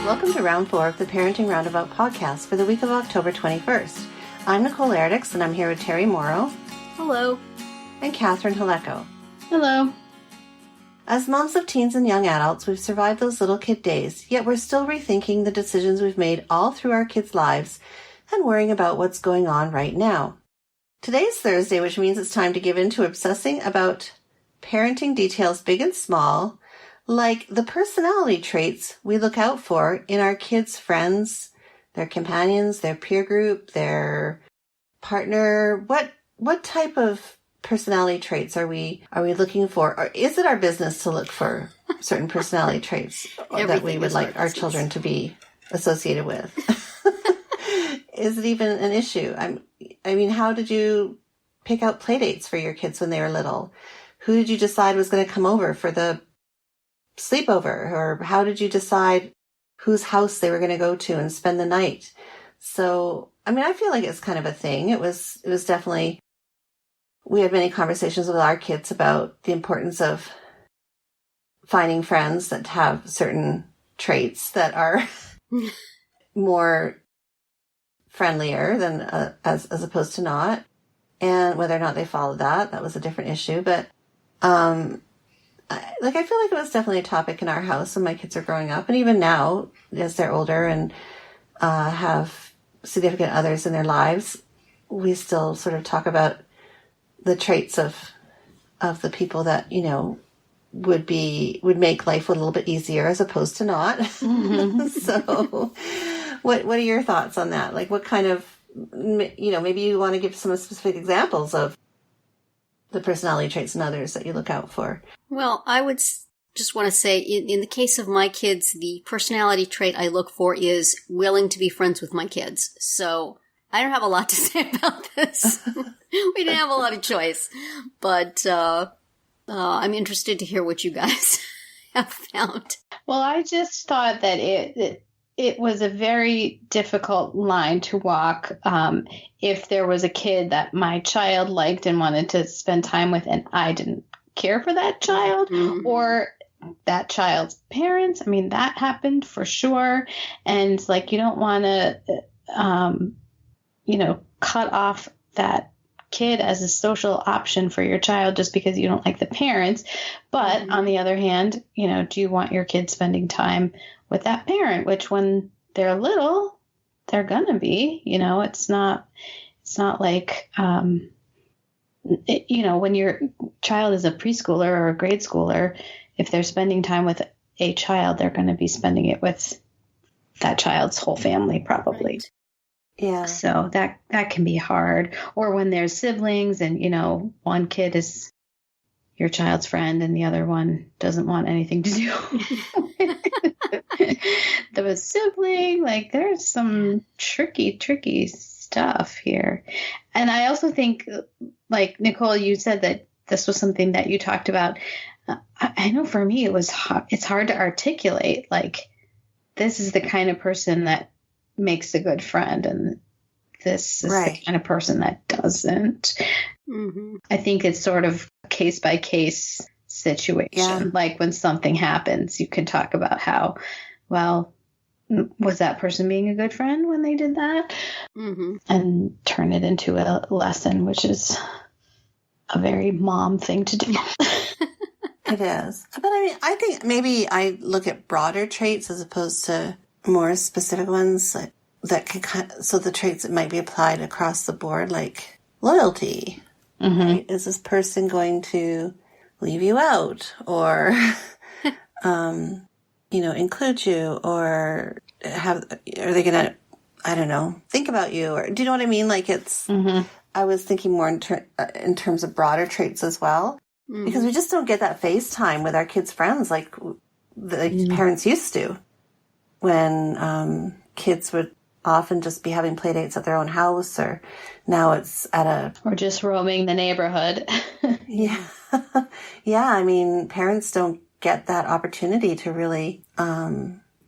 Welcome to round 4 of the Parenting Roundabout podcast for the week of October 21st. I'm Nicole Erdix, and I'm here with Terry Morrow. Hello. And Catherine Haleko. Hello. As moms of teens and young adults, we've survived those little kid days, yet we're still rethinking the decisions we've made all through our kids' lives and worrying about what's going on right now. Today's Thursday, which means it's time to give in to obsessing about parenting details big and small, like the personality traits we look out for in our kids' friends, their companions, their peer group, their partner. What type of personality traits are we looking for? Or is it our business to look for certain personality traits that we would like our children to be associated with? Is it even an issue? I mean, how did you pick out play dates for your kids when they were little? Who did you decide was going to come over for the sleepover? Or how did you decide whose house they were going to go to and spend the night? So, I mean, I feel like it's kind of a thing. It was definitely, we had many conversations with our kids about the importance of finding friends that have certain traits that are more friendlier than as opposed to not, and whether or not they followed that was a different issue. But I feel like it was definitely a topic in our house when my kids are growing up, and even now as they're older and have significant others in their lives, we still sort of talk about the traits of the people that, you know, would make life a little bit easier as opposed to not. Mm-hmm. So what are your thoughts on that? Like, what kind of, you know, maybe you want to give some specific examples of the personality traits and others that you look out for. Well, I would just want to say, in the case of my kids, the personality trait I look for is willing to be friends with my kids. So I don't have a lot to say about this. We didn't have a lot of choice, but I'm interested to hear what you guys have found. Well, I just thought that it was a very difficult line to walk if there was a kid that my child liked and wanted to spend time with and I didn't care for that child, mm-hmm. or that child's parents. I mean, that happened for sure. And like, you don't want to, cut off that kid as a social option for your child just because you don't like the parents. But mm-hmm. on the other hand, you know, do you want your kid spending time with that parent, which when they're little, they're gonna be, you know, it's not like, when your child is a preschooler or a grade schooler, if they're spending time with a child, they're going to be spending it with that child's whole family, probably. Right. Yeah. So that can be hard. Or when there's siblings and, you know, one kid is your child's friend and the other one doesn't want anything to do with the sibling. Like, there's some tricky stuff here. And I also think, like, Nicole, you said that this was something that you talked about. I know for me, it's hard to articulate, like, this is the kind of person that makes a good friend and this is right. the kind of person that doesn't. Mm-hmm. I think it's sort of a case by case situation. Yeah. Like when something happens, you can talk about how, well, was that person being a good friend when they did that? Mm-hmm. And turn it into a lesson, which is a very mom thing to do. It is. But I mean, I think maybe I look at broader traits as opposed to more specific ones that can so the traits that might be applied across the board, like loyalty. Mm-hmm. Right? Is this person going to leave you out or, include you, or are they going to, I don't know, think about you, or do you know what I mean? Like it's, mm-hmm. I was thinking more in terms of broader traits as well, mm-hmm. because we just don't get that FaceTime with our kids' friends like the mm-hmm. parents used to, when kids would often just be having play dates at their own house, or now it's or just roaming the neighborhood. Yeah. Yeah. I mean, parents don't get that opportunity to really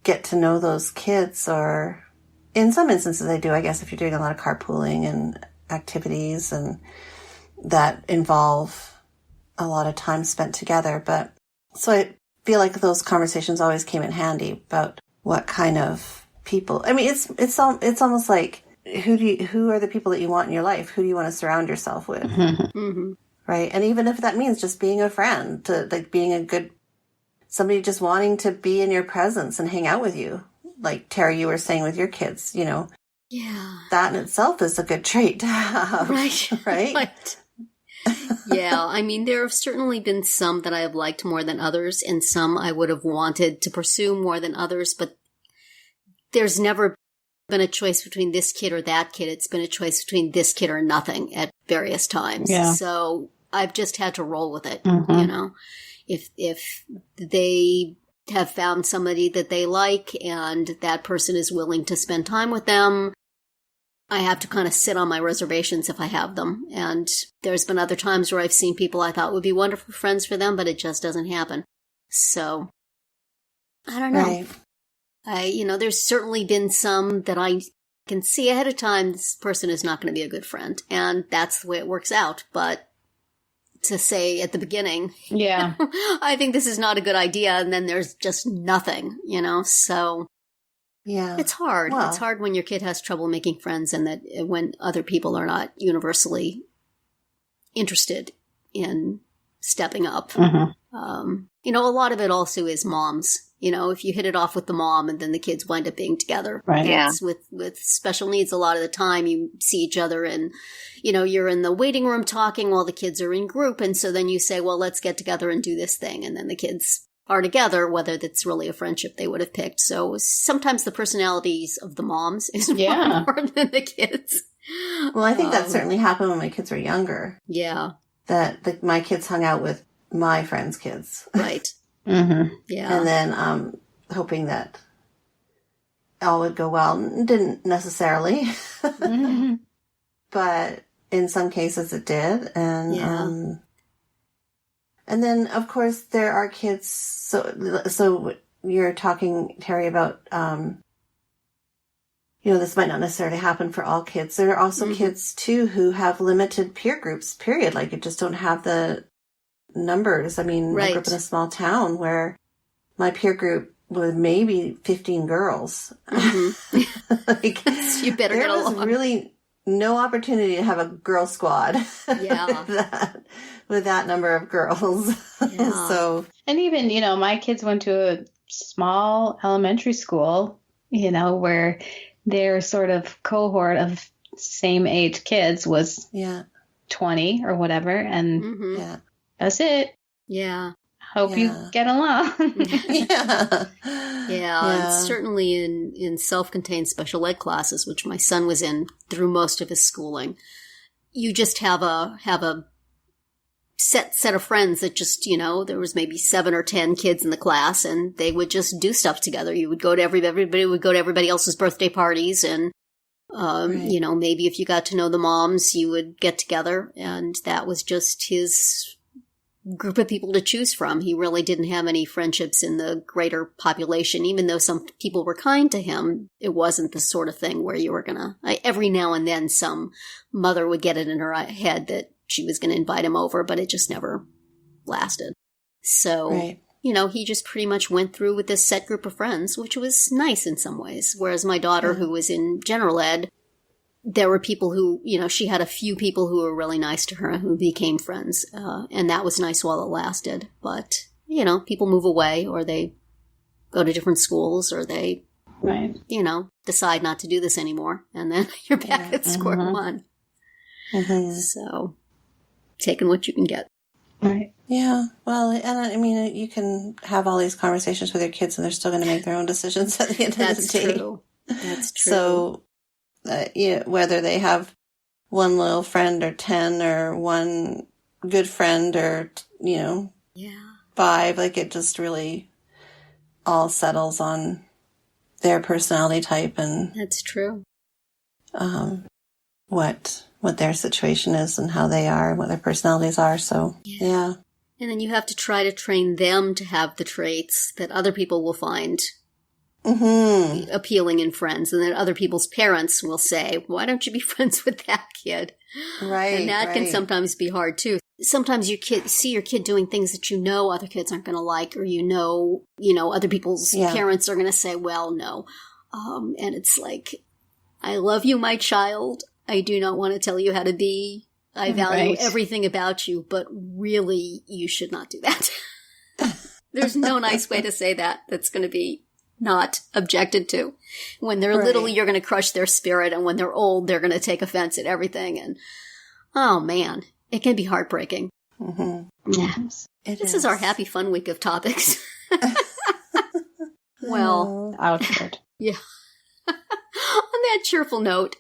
get to know those kids, or in some instances they do, I guess, if you're doing a lot of carpooling and activities and that involve a lot of time spent together. But so I feel like those conversations always came in handy about what kind of people. I mean, it's almost like who are the people that you want in your life? Who do you want to surround yourself with? Mm-hmm. Right? And even if that means just being a friend, to like being a good somebody, just wanting to be in your presence and hang out with you, like Terry, you were saying with your kids, you know. Yeah. That in itself is a good trait to have. Right. Right? Yeah. I mean, there have certainly been some that I have liked more than others, and some I would have wanted to pursue more than others, but there's never been a choice between this kid or that kid. It's been a choice between this kid or nothing at various times. Yeah. So I've just had to roll with it, Mm-hmm. you know. If they have found somebody that they like and that person is willing to spend time with them, I have to kind of sit on my reservations if I have them. And there's been other times where I've seen people I thought would be wonderful friends for them, but it just doesn't happen. So, I don't know. Right. There's certainly been some that I can see ahead of time, this person is not going to be a good friend. And that's the way it works out. But to say at the beginning, Yeah. I think this is not a good idea, and then there's just nothing, so Yeah. it's hard. Well, It's hard when your kid has trouble making friends, and that when other people are not universally interested in stepping up. Mm-hmm. A lot of it also is moms. If you hit it off with the mom and then the kids wind up being together. Right. Yeah. That's with special needs, a lot of the time you see each other and, you're in the waiting room talking while the kids are in group. And so then you say, well, let's get together and do this thing. And then the kids are together, whether that's really a friendship they would have picked. So sometimes the personalities of the moms is more important than the kids. Well, I think that certainly happened when my kids were younger. Yeah. That my kids hung out with my friends' kids. Right. Mm-hmm. Yeah. And then hoping that all would go well. Didn't necessarily. Mm-hmm. But in some cases it did. And and then, of course, there are kids. So you're talking, Terry, about, this might not necessarily happen for all kids. There are also kids, too, who have limited peer groups, period. Like, you just don't have the numbers. I mean, I grew up in a small town where my peer group was maybe 15 girls. Mm-hmm. You better get along. There was really no opportunity to have a girl squad. Yeah. with that number of girls. Yeah. So, and even, my kids went to a small elementary school, where their sort of cohort of same age kids was 20 or whatever. And that's it. Yeah. Hope you get along. Yeah. And certainly in self-contained special ed classes, which my son was in through most of his schooling, you just have a set of friends that just, there was maybe 7 or 10 kids in the class, and they would just do stuff together. You would go to everybody would go to everybody else's birthday parties, and maybe if you got to know the moms, you would get together, and that was just his group of people to choose from. He really didn't have any friendships in the greater population. Even though some people were kind to him, it wasn't the sort of thing where you were gonna, every now and then some mother would get it in her head that she was gonna invite him over, but it just never lasted. So, he just pretty much went through with this set group of friends, which was nice in some ways. Whereas my daughter, who was in general ed, there were people who, she had a few people who were really nice to her who became friends. And that was nice while it lasted. But, people move away, or they go to different schools, or they, decide not to do this anymore. And then you're back at square one. Mm-hmm. So, taking what you can get. Right. Yeah. Well, and I mean, you can have all these conversations with your kids, and they're still going to make their own decisions at the end of the day. That's true. So, whether they have one little friend or 10 or one good friend or, 5, like it just really all settles on their personality type and that's true. What their situation is and how they are and what their personalities are. So, yeah. And then you have to try to train them to have the traits that other people will find appealing in friends, and then other people's parents will say, why don't you be friends with that kid? Right. And that can sometimes be hard too. sometimes see your kid doing things that other kids aren't going to like, or other people's parents are going to say, well, no. And it's like, I love you, my child. I do not want to tell you how to be. I value everything about you, but really, you should not do that. There's no nice way to say that that's going to be not objected to. When they're little, you're going to crush their spirit, and when they're old, they're going to take offense at everything. And oh man, it can be heartbreaking. Mm-hmm. Yes. This is our happy fun week of topics. Well, outward. Yeah. On that cheerful note,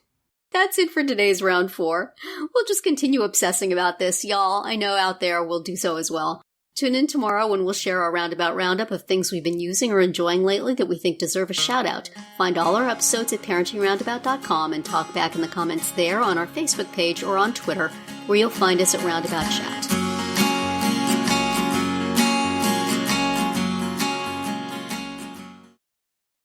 that's it for today's round 4. We'll just continue obsessing about this, y'all. I know out there will do so as well. Tune in tomorrow when we'll share our roundabout roundup of things we've been using or enjoying lately that we think deserve a shout out. Find all our episodes at parentingroundabout.com and talk back in the comments there, on our Facebook page, or on Twitter, where you'll find us at Roundabout Chat.